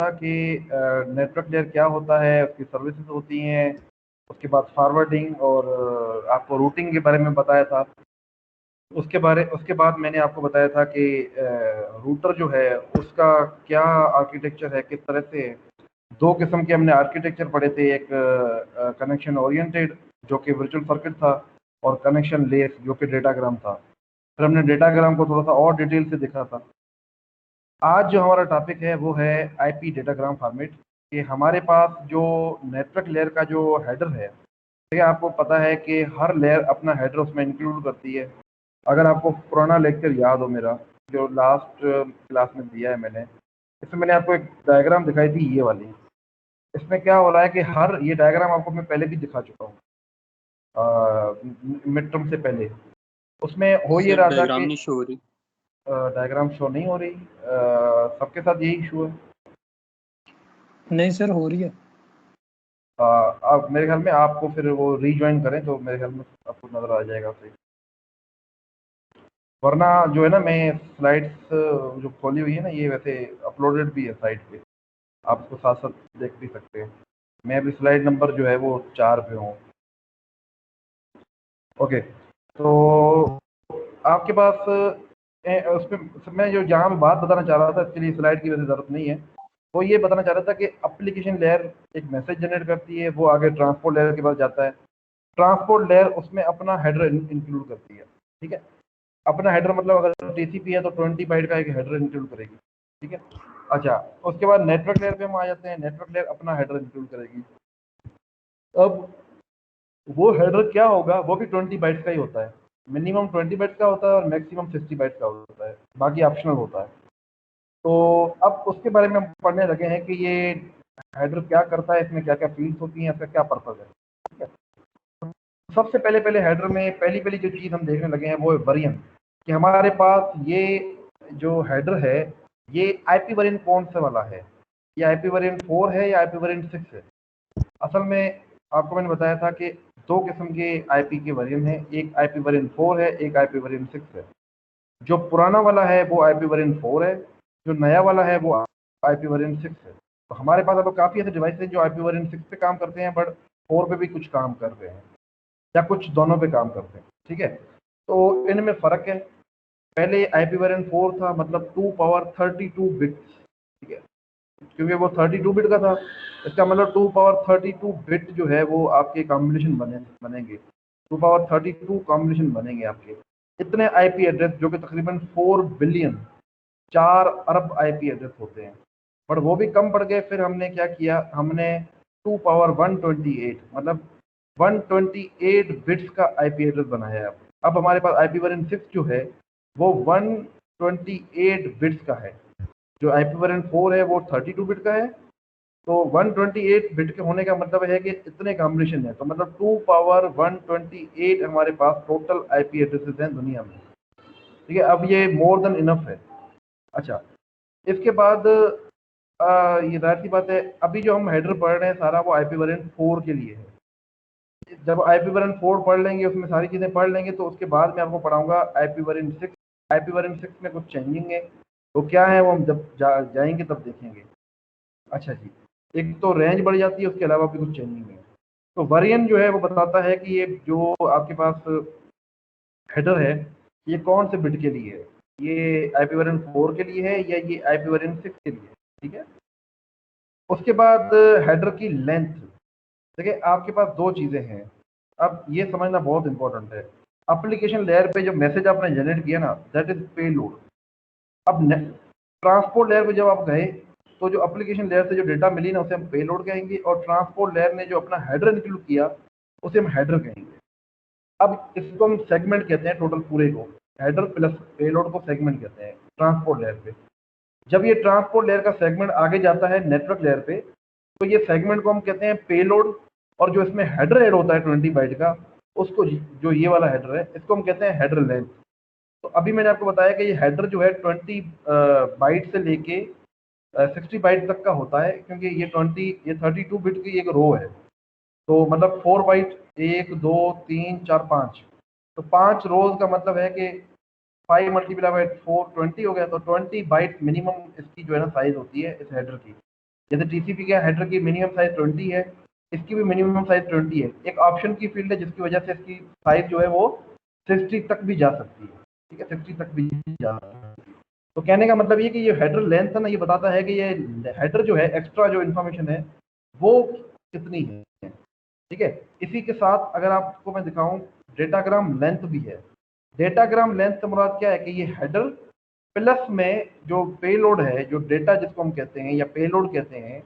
था कि network layer क्या होता है, उसकी सर्विसेज होती हैं, उसके बाद फॉरवर्डिंग और आपको रूटिंग के बारे में बताया था। उसके बाद मैंने आपको बताया था कि रूटर जो है उसका क्या आर्किटेक्चर है, किस तरह से। दो किस्म के हमने आर्किटेक्चर पढ़े थे, एक कनेक्शन ओरिएंटेड जो कि वर्चुअल सर्किट था, और कनेक्शन लेस जो कि डेटाग्राम था। फिर हमने डेटाग्राम को थोड़ा सा और डिटेल से देखा था। आज जो हमारा टॉपिक है वो है आईपी डेटाग्राम फॉर्मेट, कि हमारे पास जो नेटवर्क लेयर का जो हेडर है, ठीक है, आपको पता है कि हर लेयर अपना हेडर उसमें इंक्लूड करती है। अगर आपको पुराना लेक्चर याद हो मेरा, जो लास्ट क्लास में दिया है मैंने, इसमें मैंने आपको एक डायग्राम दिखाई थी, ये वाली। इसमें क्या हो रहा है कि हर ये डायग्राम आपको मैं पहले भी दिखा चुका हूँ मिड टर्म से पहले। उसमें हो ये सर रहा था डायग्राम कि नहीं शो हो रही। डायग्राम शो नहीं हो रही, सबके साथ यही इशू है। नहीं सर, हो रही है। अब मेरे ख्याल में आपको फिर वो रीज्वाइन करें तो मेरे ख्याल में आपको नज़र आ जाएगा सही। वरना जो है ना, मैं स्लाइड्स जो खोली हुई है ना, ये वैसे अपलोडेड भी है साइट पे, आप उसको साथ साथ देख भी सकते हैं। मैं अभी स्लाइड नंबर जो है वो 4 पे हूँ। ओके, तो आपके पास उसमें मैं जो जहाँ मैं बात बताना चाह रहा था, इसके लिए स्लाइड की वजह ज़रूरत नहीं है, वो ये बताना चाह रहा था कि एप्लीकेशन लेयर एक मैसेज जनरेट करती है, वो आगे ट्रांसपोर्ट लेयर के पास जाता है। ट्रांसपोर्ट लेयर उसमें अपना हेडर इंक्लूड करती है, ठीक है। अपना हेडर मतलब अगर टीसीपी है तो 20 बाइट का एक हेडर इंक्लूड करेगी, ठीक है। अच्छा, उसके बाद नेटवर्क लेयर पे हम आ जाते हैं। नेटवर्क लेयर अपना हेडर इंक्लूड करेगी। अब वो हेडर क्या होगा, वो भी 20 बाइट्स का ही होता है। मिनिमम 20 बाइट्स का होता है और मैक्सिमम 60 बाइट्स का होता है, बाकी ऑप्शनल होता है। तो अब उसके बारे में हम पढ़ने लगे हैं कि ये हेडर क्या करता है, इसमें क्या क्या फील्ड्स होती हैं, इसका क्या पर्पज है, ठीक है। सबसे पहले पहले हेडर में पहली पहली जो चीज़ हम देखने लगे हैं वो है वेरिएंट, कि हमारे पास ये जो हेडर है, ये आईपी वेरिएंट कौन सा वाला है, ये आईपी वेरिएंट 4 है या आईपी वेरिएंट 6 है। असल में आपको मैंने बताया था कि दो किस्म के आईपी के वेरिएंट हैं, एक आईपी वेरिएंट 4 है, एक आईपी वेरिएंट 6 है। जो पुराना वाला है वो आईपी वेरिएंट 4 है, जो नया वाला है वो आईपी वेरिएंट 6 है। तो हमारे पास अब काफ़ी ऐसे डिवाइस हैं जो आईपी वेरिएंट 6 पे काम करते हैं, बट 4 पे भी कुछ काम कर रहे हैं, या कुछ दोनों पे काम करते हैं, ठीक है। तो इनमें फ़र्क है। पहले आईपी वेरिएंट 4 था, मतलब 2 पावर 32 बिट्स, ठीक है, क्योंकि वो 32 बिट का था। इसका मतलब 2 पावर 32 बिट जो है वो आपके कॉम्बिनेशन बनेंगे, 2 पावर 32 कॉम्बिनेशन बनेंगे आपके। इतने आईपी एड्रेस, जो कि तकरीबन 4 बिलियन, 4 अरब आईपी एड्रेस होते हैं। बट वो भी कम पड़ गए। फिर हमने क्या किया, हमने 2 पावर 128 मतलब 128 बिट्स का आईपी एड्रेस बनाया है। अब हमारे पास आईपी वेरिएंट 6 जो है वो 128 बिट्स का है। जो आईपी वेरिएंट 4 है वो 32 बिट का है। तो 128 बिट के होने का मतलब है कि इतने कॉम्बिनेशन है, तो मतलब 2 पावर 128 हमारे पास टोटल आईपी एड्रेसेस हैं दुनिया में, ठीक है। अब ये मोर देन इनफ है। अच्छा, इसके बाद ये जाहिर सी बात है, अभी जो हम हेडर पढ़ रहे हैं सारा वो आईपी वेरिएंट 4 के लिए है। जब आईपी वेरिएंट 4 पढ़ लेंगे, उसमें सारी चीज़ें पढ़ लेंगे, तो उसके बाद मैं आपको पढ़ाऊंगा आईपी वेरिएंट 6। आईपी वेरिएंट 6 में कुछ चेंजिंग है, वो क्या है वो हम जब जाएंगे तब देखेंगे। अच्छा जी, एक तो रेंज बढ़ जाती है, उसके अलावा भी कुछ चेंजिंग है। तो वेरिएंट जो है वो बताता है कि ये जो आपके पास हेडर है ये कौन से बिट के लिए है, ये आईपी वेरिएंट 4 के लिए है या ये आईपी वेरिएंट 6 के लिए, ठीक है। उसके बाद हेडर की लेंथ। देखिए, आपके पास दो चीज़ें हैं, अब ये समझना बहुत इंपॉर्टेंट है। एप्लीकेशन लेयर पे जो मैसेज आपने जनरेट किया ना, दैट इज पेलोड। अब ट्रांसपोर्ट लेयर पे जब आप गए तो जो एप्लीकेशन लेयर से जो डेटा मिली ना, उसे हम पेलोड कहेंगे, और ट्रांसपोर्ट लेयर ने जो अपना हेडर इंक्लूड किया उसे हम हेडर कहेंगे। अब इसको हम सेगमेंट कहते हैं, टोटल पूरे को हेडर प्लस पेलोड को सेगमेंट कहते हैं ट्रांसपोर्ट लेयर पे। जब ये ट्रांसपोर्ट लेयर का सेगमेंट आगे जाता है नेटवर्क लेयर पे, तो ये सेगमेंट को हम कहते हैं पेलोड, और जो इसमें हेडर ऐड होता है 20 बाइट का, उसको, जो ये वाला हेडर है, इसको हम कहते हैं हेडर लेंथ। तो अभी मैंने आपको बताया कि ये हेडर जो है 20 बाइट से लेके 60 बाइट तक का होता है, क्योंकि ये 32 बिट की एक रो है। तो मतलब 4 बाइट, 1 2 3 4 5, तो 5 रोज का मतलब है कि 5 मल्टीप्लाई बाई 4 20 हो गया। तो 20 बाइट मिनिमम इसकी जो है ना साइज होती है इस हेडर की। जैसे टीसीपी के हेडर की मिनिमम साइज 20 है, इसकी भी मिनिमम साइज 20 है। एक ऑप्शन की फील्ड है जिसकी वजह से इसकी साइज जो है वो 60 तक भी जा सकती है, ठीक है, 60 तक भी जा सकती है। तो कहने का मतलब ये कि ये हेडर लेंथ है ना, ये बताता है कि ये हेडर जो है, एक्स्ट्रा जो इन्फॉर्मेशन है वो कितनी है, ठीक है। इसी के साथ अगर आपको मैं दिखाऊं, डेटाग्राम लेंथ भी है। डेटाग्राम लेंथ से मुराद क्या है कि ये हेडर प्लस में जो पेलोड है, जो डेटा जिसको हम कहते हैं या पेलोड कहते हैं,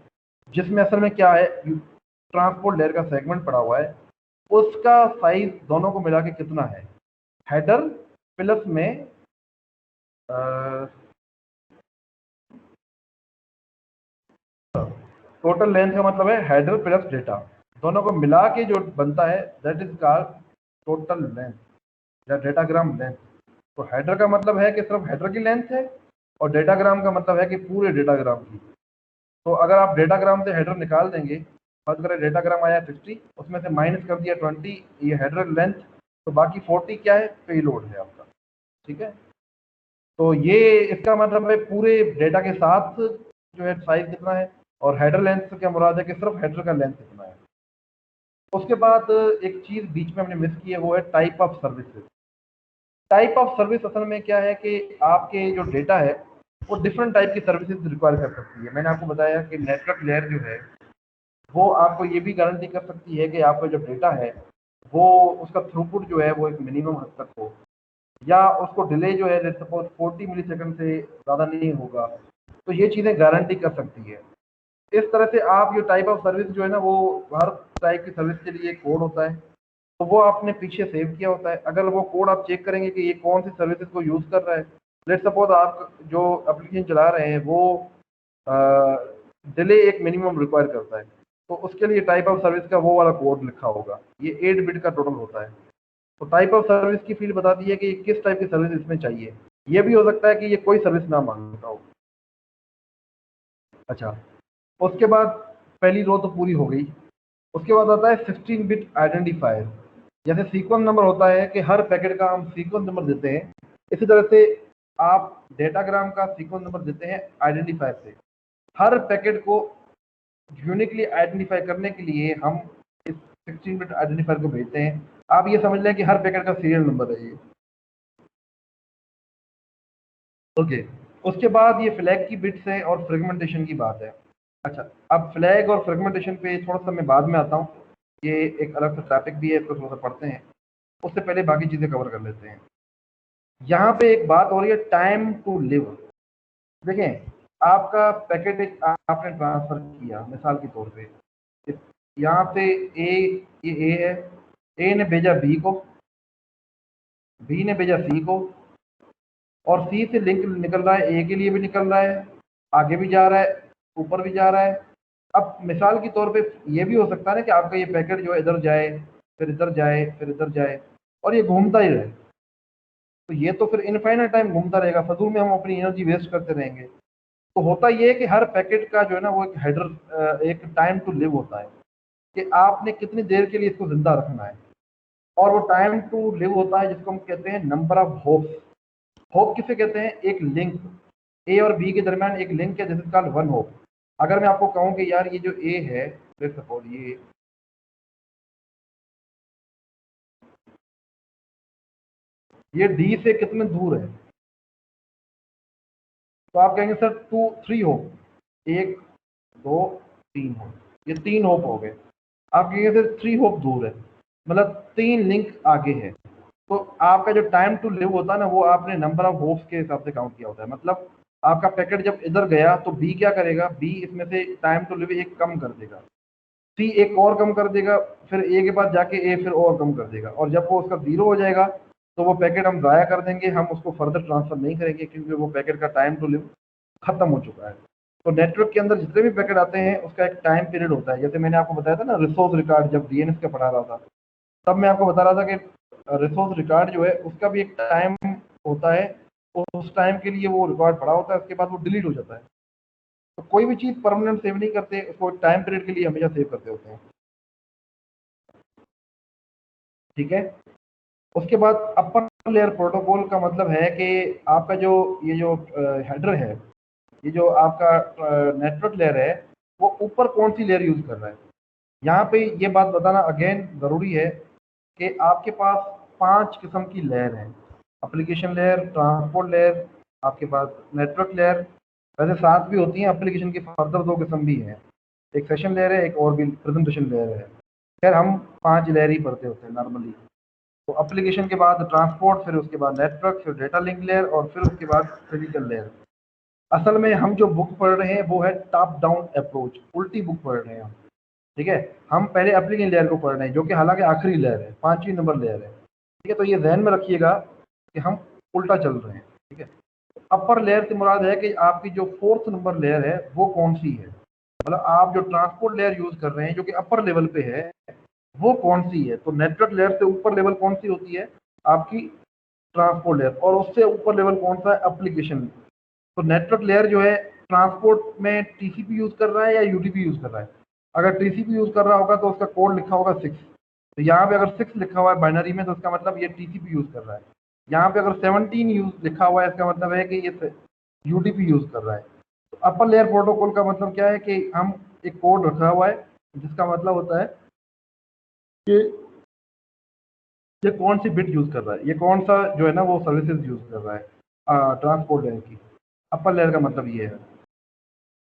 जिसमें असल में क्या है, ट्रांसपोर्ट लेयर का सेगमेंट पड़ा हुआ है, उसका साइज दोनों को मिला के कितना है। हेडर प्लस में टोटल लेंथ का मतलब है हेडर प्लस डेटा, दोनों को मिला के जो बनता है that is called total length या डेटाग्राम लेंथ। तो हेडर का मतलब है कि सिर्फ हेडर की लेंथ है, और डेटाग्राम का मतलब है कि पूरे डेटाग्राम की। तो अगर आप डेटाग्राम से हेडर निकाल देंगे, फर्ज करें डेटाग्राम आया 60, उसमें से माइनस कर दिया 20 ये हेडर लेंथ, तो बाकी 40 क्या है, पेलोड है आपका, ठीक है। तो ये इसका मतलब है पूरे डेटा के साथ जो है साइज कितना है, और हेडर लेंथ से क्या मुराद है कि सिर्फ हेडर का लेंथ कितना है। उसके बाद एक चीज़ बीच में हमने मिस की है, वो है type of services. Type of service असल में क्या है कि आपके जो डेटा है वो डिफरेंट टाइप की सर्विसेज रिक्वायर कर सकती है। मैंने आपको बताया कि नेटवर्क लेयर जो है वो आपको ये भी गारंटी कर सकती है कि आपका जो डेटा है वो उसका थ्रूपुट जो है वो एक मिनिमम हद तक हो, या उसको डिले जो है सपोज 40 मिली सेकेंड से ज़्यादा नहीं होगा। तो ये चीज़ें गारंटी कर सकती है। इस तरह से आप ये टाइप ऑफ सर्विस जो है ना, वो हर टाइप की सर्विस के लिए कोड होता है, तो वो आपने पीछे सेव किया होता है। अगर वो कोड आप चेक करेंगे कि ये कौन सी सर्विसेज को यूज़ कर रहा है, लेट सपोज आप जो एप्लीकेशन चला रहे हैं वो डिले एक मिनिमम रिक्वायर करता है, तो उसके लिए टाइप ऑफ सर्विस का वो वाला कोड लिखा होगा। ये 8 बिट का टोटल होता है। तो टाइप ऑफ सर्विस की फील्ड बताती है कि ये किस टाइप की सर्विस इसमें चाहिए। ये भी हो सकता है कि ये कोई सर्विस ना मांगता हो। अच्छा, उसके बाद पहली रो तो पूरी हो गई। उसके बाद आता है 16 बिट आइडेंटिफायर। जैसे सीक्वेंस नंबर होता है कि हर पैकेट का हम सीक्वेंस नंबर देते हैं, इसी तरह से आप डेटाग्राम का सीक्वेंस नंबर देते हैं आइडेंटिफायर से। हर पैकेट को यूनिकली आइडेंटिफाई करने के लिए हम इस 16 बिट आइडेंटिफायर को भेजते हैं। आप ये समझ लें कि हर पैकेट का सीरियल नंबर है ये, ओके। उसके बाद ये फ्लैग की बिट्स है और फ्रेगमेंटेशन की बात है। अच्छा, अब फ्लैग और फ्रेगमेंटेशन पे थोड़ा सा मैं बाद में आता हूँ, ये एक अलग सा टॉपिक भी है, इसको थोड़ा सा पढ़ते हैं, उससे पहले बाकी चीज़ें कवर कर लेते हैं। यहाँ पे एक बात हो रही है टाइम टू लिव। देखें, आपका पैकेट एक आपने ट्रांसफर किया मिसाल के तौर पे, यहाँ पे ये ए है, ए ने भेजा बी को, बी ने भेजा सी को, और सी से लिंक निकल रहा है, ए के लिए भी निकल रहा है, आगे भी जा रहा है, ऊपर भी जा रहा है। अब मिसाल के तौर पे ये भी हो सकता है ना कि आपका ये पैकेट जो है इधर जाए, फिर इधर जाए, फिर इधर जाए, और ये घूमता ही रहे। तो ये तो फिर इनफाइनाइट टाइम घूमता रहेगा, फजूल में हम अपनी एनर्जी वेस्ट करते रहेंगे। तो होता ये है कि हर पैकेट का जो है ना वो एक हेडर, एक टाइम टू लिव होता है कि आपने कितनी देर के लिए इसको जिंदा रखना है। और वो टाइम टू लिव होता है जिसको हम कहते हैं नंबर ऑफ होप्स। होप किसे कहते हैं, एक लिंक, ए और बी के दरमियान एक लिंक है, this is called one hope. अगर मैं आपको कहूँ कि यार ये जो ए है, लेट्स सपोज ये डी से कितने दूर है, तो आप कहेंगे सर 3 होप, 1 2 3 होप, ये 3 होप हो गए। आप कहेंगे सर 3 होप दूर है, मतलब 3 लिंक आगे है। तो आपका जो टाइम टू लिव होता है ना, वो आपने नंबर ऑफ होप्स के हिसाब से काउंट किया होता है। मतलब आपका पैकेट जब इधर गया तो बी क्या करेगा, बी इसमें से टाइम टू लिव एक कम कर देगा, सी एक और कम कर देगा, फिर ए के बाद जाके ए फिर और कम कर देगा, और जब वो उसका 0 हो जाएगा तो वो पैकेट हम ज़ाया कर देंगे, हम उसको फर्दर ट्रांसफर नहीं करेंगे क्योंकि वो पैकेट का टाइम टू लिव खत्म हो चुका है। तो नेटवर्क के अंदर जितने भी पैकेट आते हैं उसका एक टाइम पीरियड होता है। जैसे मैंने आपको बताया था ना रिसोर्स रिकॉर्ड, जब डीएनएस का पढ़ा रहा था तब मैं आपको बता रहा था कि रिसोर्स रिकॉर्ड जो है उसका भी एक टाइम होता है, उस टाइम के लिए वो रिकॉर्ड पड़ा होता है, उसके बाद वो डिलीट हो जाता है। तो कोई भी चीज़ परमानेंट सेव नहीं करते, उसको टाइम पीरियड के लिए हमेशा सेव करते होते हैं, ठीक है। उसके बाद अपर लेयर प्रोटोकॉल का मतलब है कि आपका जो ये जो हेडर है, ये जो आपका नेटवर्क लेयर है, वो ऊपर कौन सी लेयर यूज़ कर रहा है। यहाँ पे ये बात बताना अगेन ज़रूरी है कि आपके पास 5 किस्म की लेयर हैं। एप्लीकेशन लेयर, ट्रांसपोर्ट लेयर, आपके पास नेटवर्क लेयर, वैसे 7 भी होती हैं एप्लीकेशन की, फर्दर 2 किस्म भी हैं, एक सेशन लेयर है, एक और भी प्रेजेंटेशन लेयर है। खैर हम 5 लेयर ही पढ़ते होते हैं नॉर्मली। तो एप्लीकेशन के बाद ट्रांसपोर्ट, फिर उसके बाद नेटवर्क, फिर डेटा लिंक लेयर और फिर उसके बाद फिजिकल लेयर। असल में हम जो बुक पढ़ रहे हैं वो है टॉप डाउन अप्रोच, उल्टी बुक पढ़ रहे हैं हम। ठीक है, हम पहले एप्लीकेशन लेयर को पढ़ रहे हैं जो कि हालांकि आखिरी लेयर है, 5वीं नंबर लेयर है। ठीक है, तो ये ध्यान में रखिएगा कि हम उल्टा चल रहे हैं। ठीक है, अपर लेयर से मुराद है कि आपकी जो 4th नंबर लेयर है वो कौन सी है, मतलब आप जो ट्रांसपोर्ट लेयर यूज कर रहे हैं जो कि अपर लेवल पे है वो कौन सी है। तो नेटवर्क लेयर से ऊपर लेवल कौन सी होती है, आपकी ट्रांसपोर्ट लेयर, और उससे ऊपर लेवल कौन सा है, एप्लीकेशन। तो नेटवर्क लेयर जो है ट्रांसपोर्ट में टीसीपी यूज कर रहा है या यूडीपी यूज कर रहा है। अगर टीसीपी यूज कर रहा होगा तो उसका कोड लिखा होगा 6, तो यहाँ पे अगर 6 लिखा हुआ है बाइनरी में तो उसका मतलब ये टीसीपी यूज कर रहा है। यहाँ पे अगर 17 यूज लिखा हुआ है इसका मतलब है कि ये यूडीपी यूज कर रहा है। तो अपर लेयर प्रोटोकॉल का मतलब क्या है कि हम एक कोड रखा हुआ है जिसका मतलब होता है कि ये कौन सी बिट यूज कर रहा है, ये कौन सा जो है ना वो सर्विसेज यूज कर रहा है ट्रांसपोर्ट लेयर की। अपर लेयर का मतलब ये है।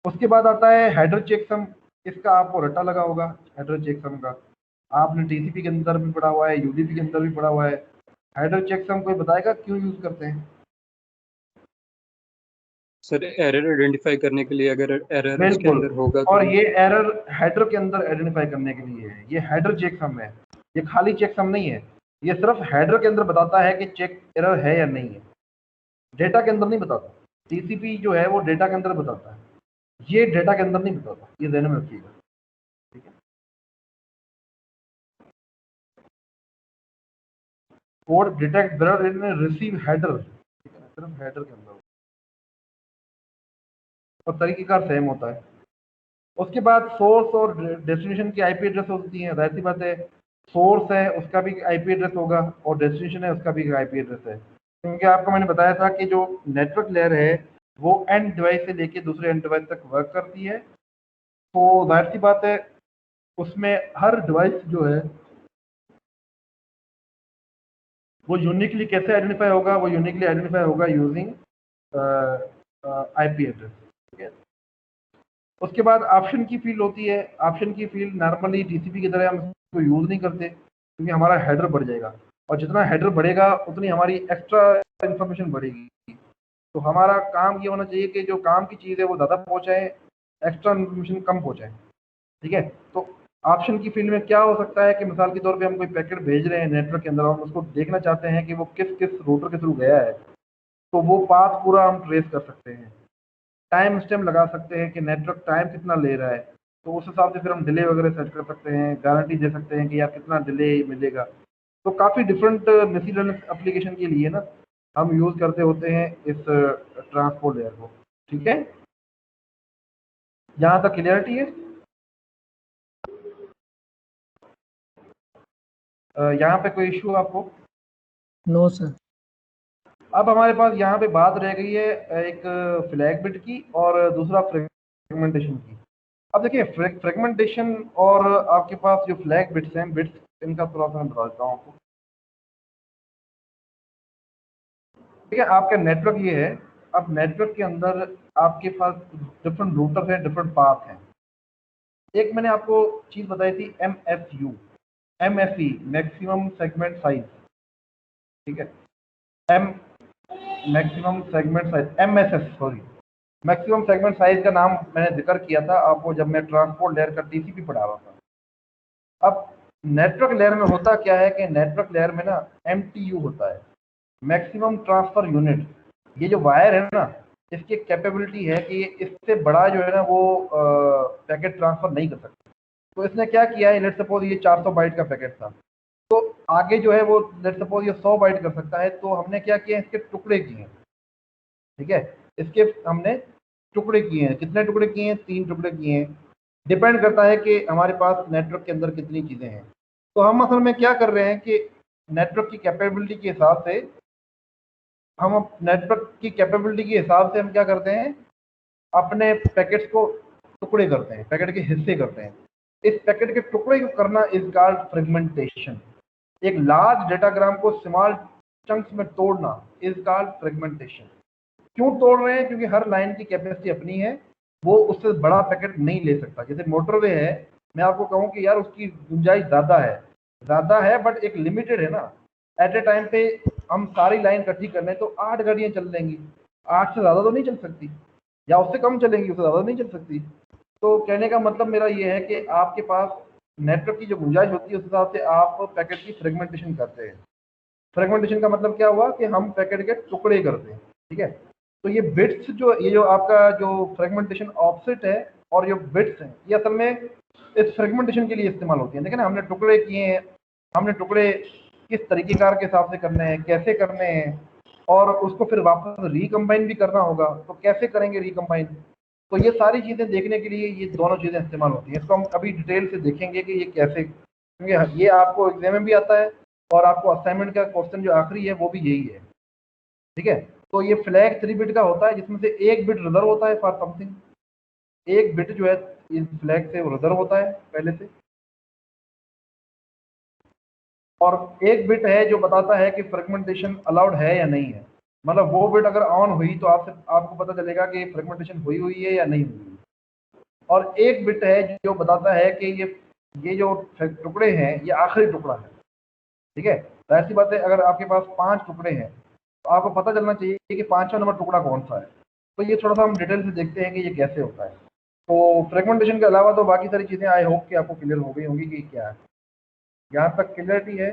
उसके बाद आता है हेडर चेकसम, इसका आपको रट्टा लगा होगा हेडर चेकसम का, आपने टीसीपी के अंदर भी पढ़ा हुआ है, यूडीपी के अंदर भी पढ़ा हुआ है। हेडर चेकसम कोई बताएगा क्यों यूज करते हैं। सर एरर आइडेंटिफाई करने के लिए, अगर एरर उसके बिल्कुल, अंदर होगा और तो। ये एरर हेडर के अंदर आइडेंटिफाई करने के लिए है, ये हेडर चेकसम है, ये खाली चेकसम नहीं है। ये सिर्फ हेडर के अंदर बताता है कि चेक एरर है या नहीं है, डेटा के अंदर नहीं बताता। टीसीपी जो है वो डेटा के अंदर बताता है, ये डेटा के अंदर नहीं बताता, ये ध्यान में रखिएगा। ठीक है, code detect error in receive header, ठीक है ना, सिर्फ हेडर के अंदर और तरीकेकार सेम होता है। उसके बाद सोर्स और डेस्टिनेशन की आईपी एड्रेस होती है, जाहिर सी बात है सोर्स है उसका भी आईपी एड्रेस होगा और डेस्टिनेशन है उसका भी आईपी एड्रेस है। क्योंकि आपको मैंने बताया था कि जो नेटवर्क लेयर है वो एंड डिवाइस से लेके दूसरे एंड डिवाइस तक वर्क करती है। तो जाहिर सी बात है उसमें हर डिवाइस जो है वो यूनिकली कैसे आइडेंटिफाई होगा, वो यूनिकली आइडेंटिफाई होगा यूजिंग आईपी एड्रेस। ठीक है, उसके बाद ऑप्शन की फील्ड होती है। ऑप्शन की फील्ड नॉर्मली टीसीपी की तरह हम इसको यूज़ नहीं करते क्योंकि हमारा हेडर बढ़ जाएगा, और जितना हेडर बढ़ेगा उतनी हमारी एक्स्ट्रा इन्फॉर्मेशन बढ़ेगी। तो हमारा काम ये होना चाहिए कि जो काम की चीज़ है वो ज़्यादा पहुँचाए, एक्स्ट्रा इन्फॉर्मेशन कम पहुँचाए। ठीक है, तो ऑप्शन की फील्ड में क्या हो सकता है कि मिसाल के तौर पे हम कोई पैकेट भेज रहे हैं नेटवर्क के अंदर और हम उसको देखना चाहते हैं कि वो किस किस रूटर के थ्रू गया है, तो वो पाथ पूरा हम ट्रेस कर सकते हैं। टाइम स्टैम्प लगा सकते हैं कि नेटवर्क टाइम कितना ले रहा है, तो उस हिसाब से फिर हम डिले वगैरह सेट कर सकते हैं, गारंटी दे सकते हैं कि यार कितना डिले मिलेगा। तो काफ़ी डिफरेंट मशीन लर्निंग एप्लीकेशन के लिए ना हम यूज़ करते होते हैं इस ट्रांसपोर्ट लेयर को। ठीक है, यहाँ तक क्लियरिटी है। यहाँ पे कोई इशू आपको। No sir. अब हमारे पास यहाँ पे बात रह गई है एक फ्लैग बिट की और दूसरा फ्रेगमेंटेशन की। अब देखिए फ्रेगमेंटेशन और आपके पास जो फ्लैग बिट्स हैं, बिट्स इनका थोड़ा सा मैं बता देता हूँ आपको। ठीक है, आपका नेटवर्क ये है। अब नेटवर्क के अंदर आपके पास डिफरेंट रूटर हैं, डिफरेंट पाथ हैं। एक मैंने आपको चीज़ बताई थी MSU, MSE maximum segment size. ठीक है, M maximum segment size, MSS sorry, maximum segment size का नाम मैंने जिक्र किया था आपको जब मैं ट्रांसपोर्ट लेयर का टीसीपी पढ़ा रहा था। अब नेटवर्क लेयर में होता क्या है कि नेटवर्क लेयर में ना MTU होता है, मैक्सिमम ट्रांसफर यूनिट। ये जो वायर है ना इसकी कैपेबिलिटी है कि इससे बड़ा जो है ना वो पैकेट ट्रांसफर नहीं कर सकता। तो इसने क्या किया है, लेट सपोज ये 400 बाइट का पैकेट था, तो आगे जो है वो लेट सपोज ये 100 बाइट कर सकता है। तो हमने क्या किया, इसके टुकड़े किए हैं। ठीक है, इसके हमने टुकड़े किए हैं। कितने टुकड़े किए हैं, 3 टुकड़े किए हैं। डिपेंड करता है कि हमारे पास नेटवर्क के अंदर कितनी चीज़ें हैं। तो हम असल में क्या कर रहे हैं कि नेटवर्क की कैपेबिलिटी के हिसाब से हम क्या करते हैं, अपने पैकेट्स को टुकड़े करते हैं, पैकेट के हिस्से करते हैं। इस पैकेट के टुकड़े को करना इज कॉल्ड फ्रेगमेंटेशन। एक लार्ज डेटाग्राम को स्मॉल चंक्स में तोड़ना इज कॉल्ड फ्रेगमेंटेशन। क्यों तोड़ रहे हैं? क्योंकि हर लाइन की कैपेसिटी अपनी है, वो उससे बड़ा पैकेट नहीं ले सकता। जैसे मोटरवे है, मैं आपको कहूँ कि यार उसकी गुंजाइश ज़्यादा है बट एक लिमिटेड है ना। एट ए टाइम पे हम सारी लाइन इकट्ठी कर लें तो 8 गाड़ियाँ चल लेंगी, 8 से ज़्यादा तो नहीं चल सकती, या उससे कम चलेंगी, उससे ज़्यादा नहीं चल सकती। तो कहने का मतलब मेरा ये है कि आपके पास नेटवर्क की जो गुंजाइश होती है उस हिसाब से आप पैकेट की फ्रेगमेंटेशन करते हैं। फ्रेगमेंटेशन का मतलब क्या हुआ कि हम पैकेट के टुकड़े करते हैं, ठीक है। तो ये बिट्स ये जो आपका जो फ्रेगमेंटेशन ऑफसेट है और जो बिट्स हैं, ये असल में इस फ्रेगमेंटेशन के लिए इस्तेमाल होती है। देखिए ना, हमने टुकड़े किए हैं, हमने टुकड़े किस तरीकेकार के हिसाब से करने हैं, कैसे करने हैं, और उसको फिर वापस रिकम्बाइन भी करना होगा, तो कैसे करेंगे रिकम्बाइन। तो ये सारी चीज़ें देखने के लिए ये दोनों चीज़ें इस्तेमाल होती हैं। इसको हम अभी डिटेल से देखेंगे कि ये कैसे, क्योंकि ये आपको एग्जाम में भी आता है और आपको असाइनमेंट का क्वेश्चन जो आखिरी है वो भी यही है, ठीक है। तो ये फ्लैग 3 बिट का होता है, जिसमें से 1 बिट रिजर्व होता है फॉर समथिंग। 1 बिट जो है इस फ्लैग से वो रिजर्व होता है पहले से, और 1 बिट है जो बताता है कि फ्रेगमेंटेशन अलाउड है या नहीं है। मतलब वो बिट अगर ऑन हुई तो आपको पता चलेगा कि फ्रेगमेंटेशन हुई है या नहीं हुई। और 1 बिट है जो बताता है कि ये जो टुकड़े हैं ये आखिरी टुकड़ा है, ठीक है। जाहिर सी बात है, अगर आपके पास 5 टुकड़े हैं तो आपको पता चलना चाहिए कि 5वां नंबर टुकड़ा कौन सा है। तो ये थोड़ा सा हम डिटेल से देखते हैं कि ये कैसे होता है। तो फ्रेगमेंटेशन के अलावा तो बाकी सारी चीज़ें आई होप कि आपको क्लियर हो गई होंगी कि क्या है। यहाँ तक क्लियरिटी है?